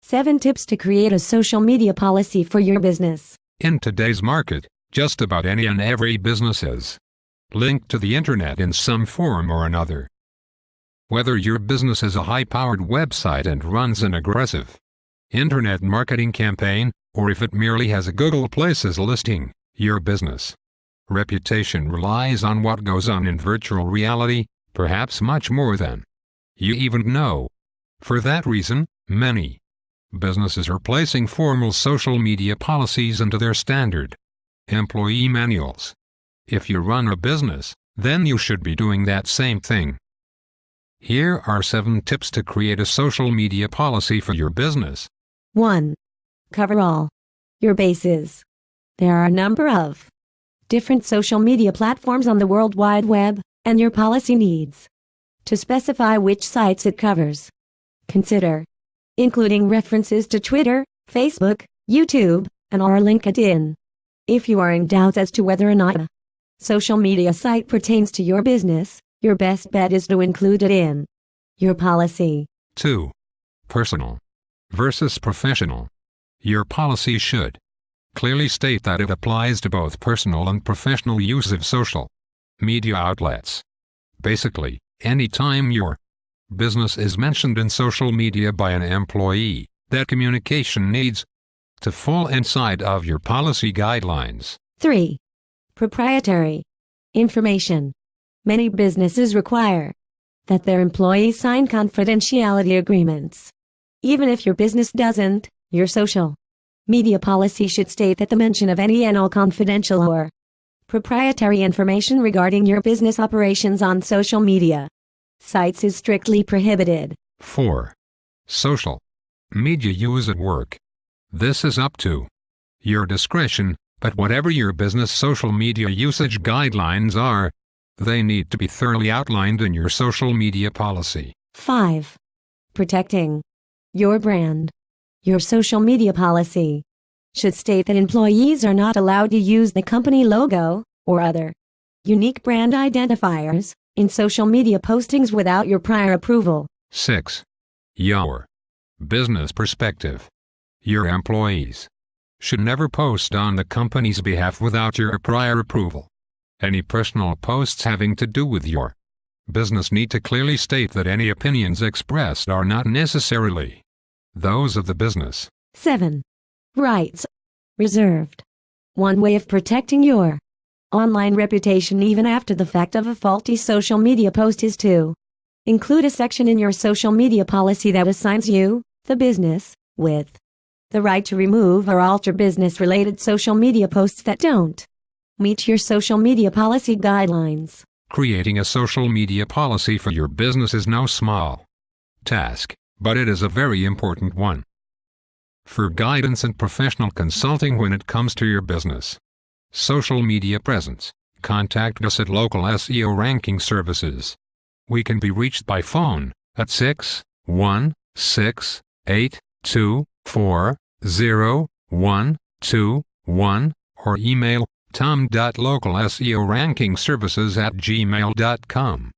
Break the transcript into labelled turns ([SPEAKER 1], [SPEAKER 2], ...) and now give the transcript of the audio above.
[SPEAKER 1] 7 tips to create a social media policy for your business.
[SPEAKER 2] In today's market, just about any and every business is linked to the internet in some form or another. Whether your business is a high-powered website and runs an aggressive internet marketing campaign, or if it merely has a Google Places listing, your business reputation relies on what goes on in virtual reality, perhaps much more than you even know. For that reason, many businesses are placing formal social media policies into their standard employee manuals. If you run a business, then you should be doing that same thing. Here are 7 tips to create a social media policy for your business.
[SPEAKER 1] 1. Cover all your bases. There are a number of different social media platforms on the World Wide Web, and your policy needs to specify which sites it covers. Consider including references to Twitter, Facebook, YouTube, and/or LinkedIn. If you are in doubt as to whether or not a social media site pertains to your business, your best bet is to include it in your policy.
[SPEAKER 2] 2. Personal versus professional. Your policy should clearly state that it applies to both personal and professional use of social media outlets. Basically, anytime your business is mentioned in social media by an employee, that communication needs to fall inside of your policy guidelines.
[SPEAKER 1] 3. Proprietary information. Many businesses require that their employees sign confidentiality agreements. Even if your business doesn't, your social media policy should state that the mention of any and all confidential or proprietary information regarding your business operations on social media sites is strictly prohibited.
[SPEAKER 2] 4. Social media use at work. This is up to your discretion, but whatever your business social media usage guidelines are, they need to be thoroughly outlined in your social media policy.
[SPEAKER 1] 5. Protecting your brand. Your social media policy should state that employees are not allowed to use the company logo or other unique brand identifiers in social media postings without your prior approval.
[SPEAKER 2] 6. Your business perspective. Your employees should never post on the company's behalf without your prior approval. Any personal posts having to do with your business need to clearly state that any opinions expressed are not necessarily those of the business.
[SPEAKER 1] 7. Rights reserved. One way of protecting your online reputation even after the fact of a faulty social media post is to include a section in your social media policy that assigns you, the business, with the right to remove or alter business-related social media posts that don't meet your social media policy guidelines.
[SPEAKER 2] Creating a social media policy for your business is no small task, but it is a very important one. For guidance and professional consulting when it comes to your business social media presence, contact us at Local SEO Ranking Services. We can be reached by phone at 616-824-0121 or email tom.localseorankingservices@gmail.com.